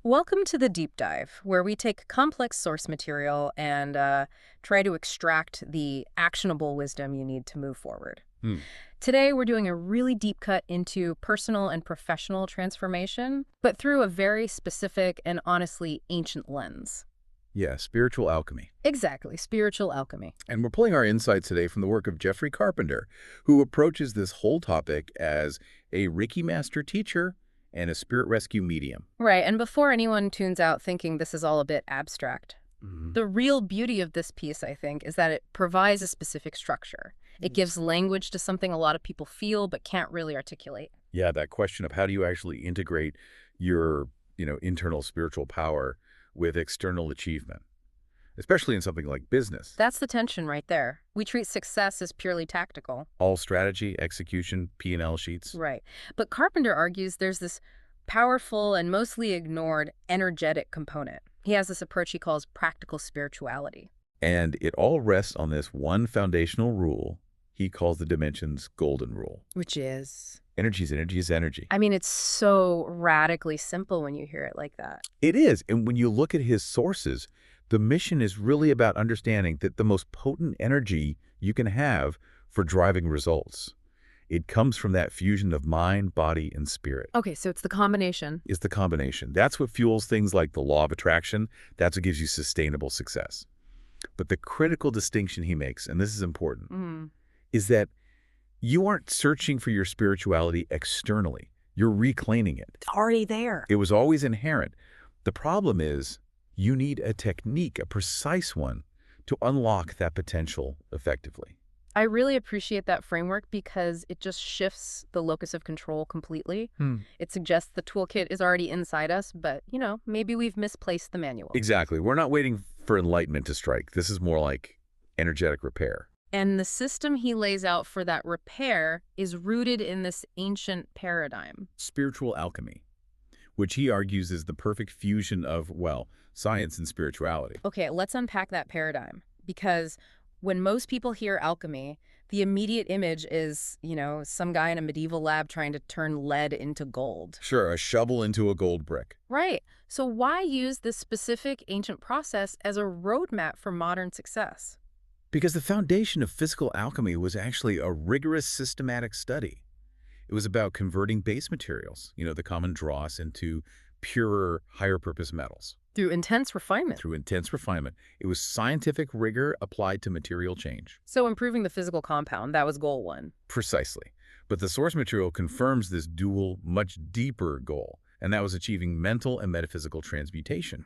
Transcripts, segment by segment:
Welcome to the deep dive, where we take complex source material and try to extract the actionable wisdom you need to move forward. Hmm. Today, we're doing a really deep cut into personal and professional transformation, but through a very specific and honestly ancient lens. Yeah, spiritual alchemy. Exactly, spiritual alchemy. And we're pulling our insights today from the work of Jeffrey Carpenter, who approaches this whole topic as a Reiki master teacher and a spirit rescue medium. Right, and before anyone tunes out thinking this is all a bit abstract, the real beauty of this piece, I think, is that it provides a specific structure. It gives language to something a lot of people feel but can't really articulate. Yeah, that question of how do you actually integrate your, internal spiritual power with external achievement, especially in something like business. That's the tension right there. We treat success as purely tactical. All strategy, execution, P&L sheets. Right. But Carpenter argues there's this powerful and mostly ignored energetic component. He has this approach he calls practical spirituality. And it all rests on this one foundational rule he calls the dimension's golden rule. Which is? Energy is energy is energy. I mean, it's so radically simple when you hear it like that. It is. And when you look at his sources, the mission is really about understanding that the most potent energy you can have for driving results, it comes from that fusion of mind, body, and spirit. Okay, so it's the combination. It's the combination. That's what fuels things like the law of attraction. That's what gives you sustainable success. But the critical distinction he makes, and this is important, is that you aren't searching for your spirituality externally. You're reclaiming it. It's already there. It was always inherent. The problem is you need a technique, a precise one, to unlock that potential effectively. I really appreciate that framework because it just shifts the locus of control completely. It suggests the toolkit is already inside us, but, maybe we've misplaced the manual. Exactly. We're not waiting for enlightenment to strike. This is more like energetic repair. And the system he lays out for that repair is rooted in this ancient paradigm. Spiritual alchemy, which he argues is the perfect fusion of, science and spirituality. Okay, let's unpack that paradigm. Because when most people hear alchemy, the immediate image is, some guy in a medieval lab trying to turn lead into gold. Sure, a shovel into a gold brick. Right. So why use this specific ancient process as a roadmap for modern success? Because the foundation of physical alchemy was actually a rigorous systematic study. It was about converting base materials, the common dross, into purer, higher-purpose metals. Through intense refinement. Through intense refinement. It was scientific rigor applied to material change. So improving the physical compound, that was goal one. Precisely. But the source material confirms this dual, much deeper goal, and that was achieving mental and metaphysical transmutation.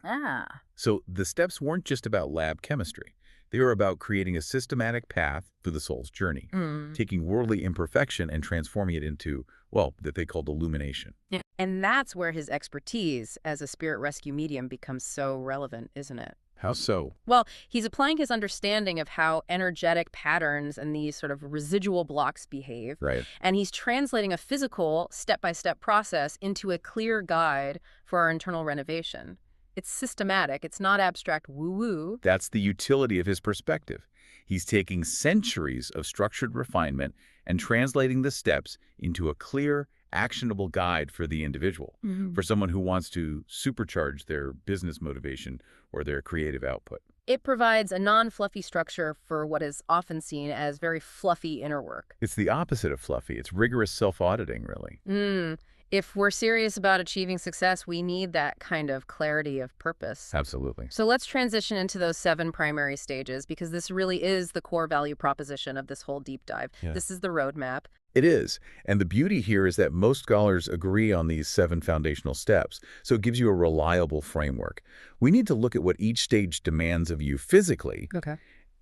So the steps weren't just about lab chemistry. They were about creating a systematic path through the soul's journey, taking worldly imperfection and transforming it into, that they called illumination. Yeah. And that's where his expertise as a spirit rescue medium becomes so relevant, isn't it? How so? Well, he's applying his understanding of how energetic patterns and these sort of residual blocks behave. Right. And he's translating a physical, step-by-step process into a clear guide for our internal renovation. It's systematic. It's not abstract woo-woo. That's the utility of his perspective. He's taking centuries of structured refinement and translating the steps into a clear, actionable guide for the individual, for someone who wants to supercharge their business motivation or their creative output. It provides a non-fluffy structure for what is often seen as very fluffy inner work. It's the opposite of fluffy. It's rigorous self-auditing, really. If we're serious about achieving success, we need that kind of clarity of purpose. Absolutely. So let's transition into those 7 primary stages, because this really is the core value proposition of this whole deep dive. Yeah. This is the roadmap. It is. And the beauty here is that most scholars agree on these 7 foundational steps, so it gives you a reliable framework. We need to look at what each stage demands of you physically,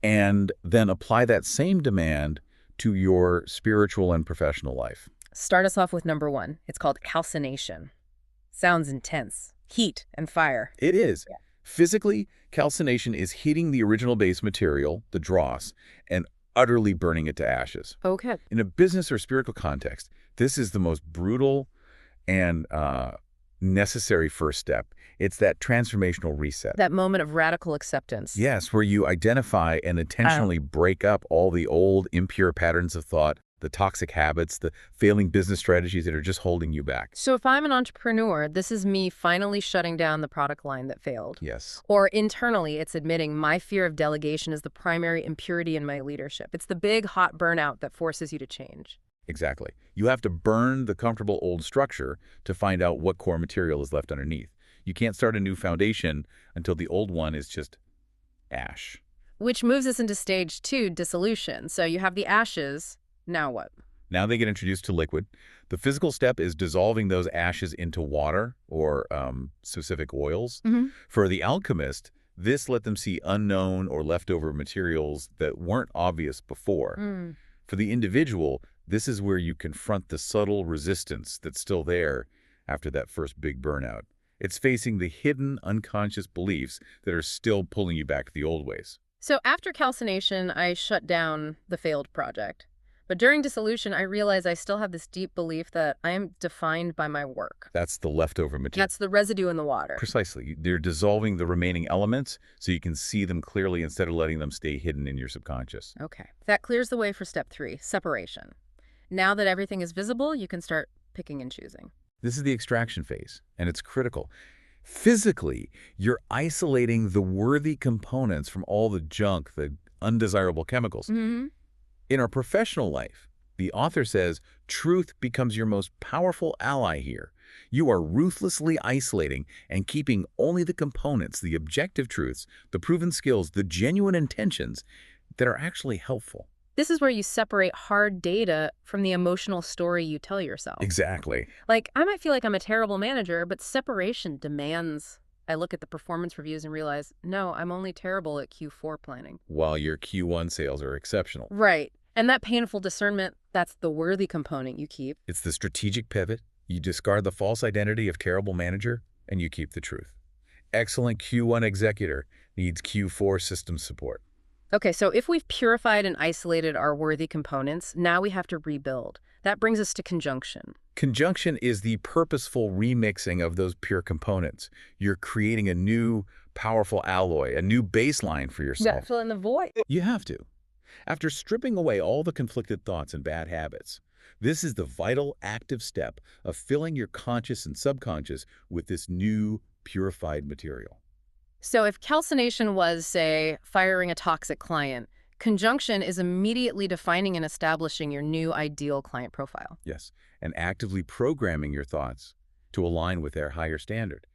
and then apply that same demand to your spiritual and professional life. Start us off with number 1. It's called calcination. Sounds intense. Heat and fire. It is. Yeah. Physically, calcination is heating the original base material, the dross, and utterly burning it to ashes. Okay. In a business or spiritual context, this is the most brutal and necessary first step. It's that transformational reset. That moment of radical acceptance. Yes, where you identify and intentionally break up all the old, impure patterns of thought the toxic habits, the failing business strategies that are just holding you back. So if I'm an entrepreneur, this is me finally shutting down the product line that failed. Yes. Or internally, it's admitting my fear of delegation is the primary impurity in my leadership. It's the big, hot burnout that forces you to change. Exactly. You have to burn the comfortable old structure to find out what core material is left underneath. You can't start a new foundation until the old one is just ash. Which moves us into stage 2, dissolution. So you have the ashes. Now what? Now they get introduced to liquid. The physical step is dissolving those ashes into water or specific oils. For the alchemist, this let them see unknown or leftover materials that weren't obvious before. For the individual, this is where you confront the subtle resistance that's still there after that first big burnout. It's facing the hidden, unconscious beliefs that are still pulling you back to the old ways. So after calcination, I shut down the failed project. But during dissolution, I realize I still have this deep belief that I am defined by my work. That's the leftover material. That's the residue in the water. Precisely. They're dissolving the remaining elements so you can see them clearly instead of letting them stay hidden in your subconscious. Okay. That clears the way for step 3, separation. Now that everything is visible, you can start picking and choosing. This is the extraction phase, and it's critical. Physically, you're isolating the worthy components from all the junk, the undesirable chemicals. In our professional life, the author says, truth becomes your most powerful ally here. You are ruthlessly isolating and keeping only the components, the objective truths, the proven skills, the genuine intentions that are actually helpful. This is where you separate hard data from the emotional story you tell yourself. Exactly. Like, I might feel like I'm a terrible manager, but separation demands I look at the performance reviews and realize, no, I'm only terrible at Q4 planning. While your Q1 sales are exceptional. Right. And that painful discernment, that's the worthy component you keep. It's the strategic pivot. You discard the false identity of terrible manager, and you keep the truth. Excellent Q1 executor needs Q4 system support. Okay, so if we've purified and isolated our worthy components, now we have to rebuild. That brings us to conjunction. Conjunction is the purposeful remixing of those pure components. You're creating a new, powerful alloy, a new baseline for yourself. Yeah, fill in the void. You have to. After stripping away all the conflicted thoughts and bad habits, this is the vital, active step of filling your conscious and subconscious with this new, purified material. So if calcination was, say, firing a toxic client, conjunction is immediately defining and establishing your new ideal client profile. Yes, and actively programming your thoughts to align with their higher standard.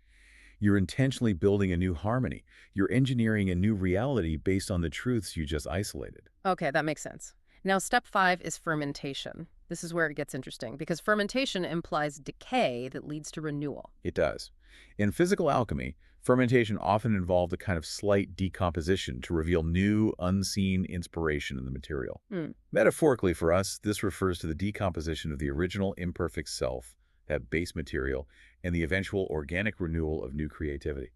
You're intentionally building a new harmony. You're engineering a new reality based on the truths you just isolated. Okay, that makes sense. Now, step 5 is fermentation. This is where it gets interesting, because fermentation implies decay that leads to renewal. It does. In physical alchemy, fermentation often involved a kind of slight decomposition to reveal new, unseen inspiration in the material. Metaphorically for us, this refers to the decomposition of the original imperfect self, that base material, and the eventual organic renewal of new creativity,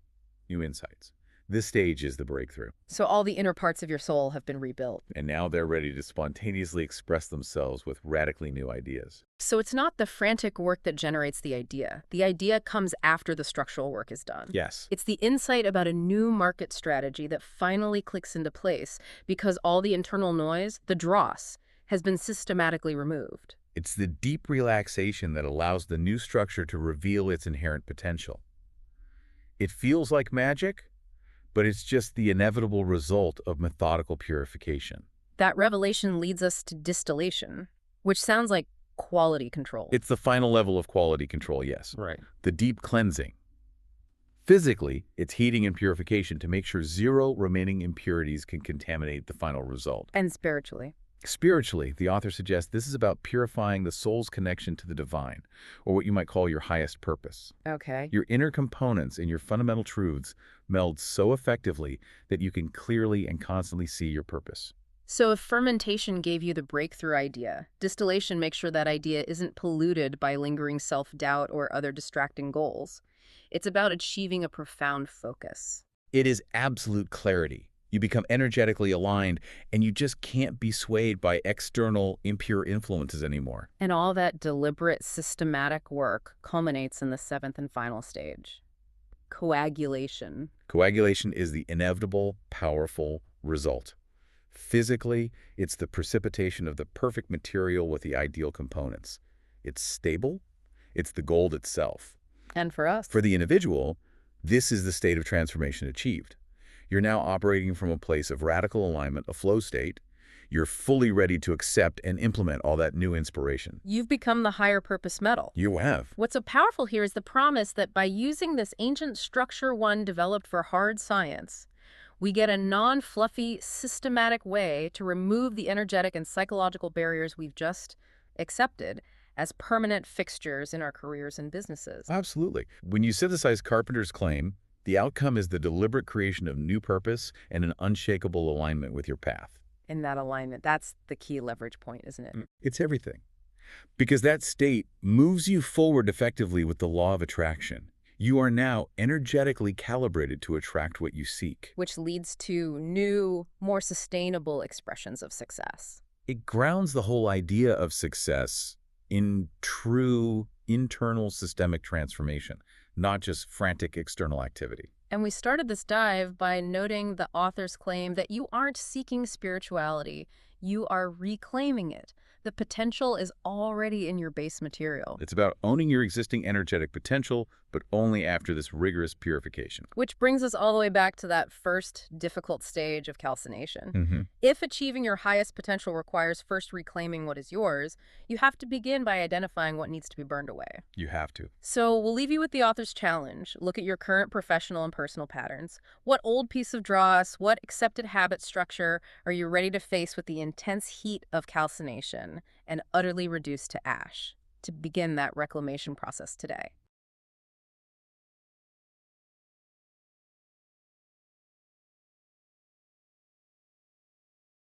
new insights. This stage is the breakthrough. So all the inner parts of your soul have been rebuilt. And now they're ready to spontaneously express themselves with radically new ideas. So it's not the frantic work that generates the idea. The idea comes after the structural work is done. Yes. It's the insight about a new market strategy that finally clicks into place because all the internal noise, the dross, has been systematically removed. It's the deep relaxation that allows the new structure to reveal its inherent potential. It feels like magic, but it's just the inevitable result of methodical purification. That revelation leads us to distillation, which sounds like quality control. It's the final level of quality control, yes. Right. The deep cleansing. Physically, it's heating and purification to make sure zero remaining impurities can contaminate the final result. And spiritually. Spiritually, the author suggests this is about purifying the soul's connection to the divine, or what you might call your highest purpose. Okay. Your inner components and your fundamental truths meld so effectively that you can clearly and constantly see your purpose. So if fermentation gave you the breakthrough idea, distillation makes sure that idea isn't polluted by lingering self-doubt or other distracting goals. It's about achieving a profound focus. It is absolute clarity. You become energetically aligned, and you just can't be swayed by external, impure influences anymore. And all that deliberate, systematic work culminates in the 7th and final stage. Coagulation. Coagulation is the inevitable, powerful result. Physically, it's the precipitation of the perfect material with the ideal components. It's stable. It's the gold itself. And for us? For the individual, this is the state of transformation achieved. You're now operating from a place of radical alignment, a flow state. You're fully ready to accept and implement all that new inspiration. You've become the higher purpose metal. You have. What's so powerful here is the promise that by using this ancient structure one developed for hard science, we get a non-fluffy, systematic way to remove the energetic and psychological barriers we've just accepted as permanent fixtures in our careers and businesses. Absolutely. When you synthesize Carpenter's claim, the outcome is the deliberate creation of new purpose and an unshakable alignment with your path. In that alignment, that's the key leverage point, isn't it? It's everything. Because that state moves you forward effectively with the law of attraction. You are now energetically calibrated to attract what you seek. Which leads to new, more sustainable expressions of success. It grounds the whole idea of success in true internal systemic transformation, not just frantic external activity. And we started this dive by noting the author's claim that you aren't seeking spirituality, you are reclaiming it. The potential is already in your base material. It's about owning your existing energetic potential, but only after this rigorous purification. Which brings us all the way back to that first difficult stage of calcination. If achieving your highest potential requires first reclaiming what is yours, you have to begin by identifying what needs to be burned away. You have to. So we'll leave you with the author's challenge. Look at your current professional and personal patterns. What old piece of dross, what accepted habit structure are you ready to face with the intense heat of calcination and utterly reduced to ash to begin that reclamation process today?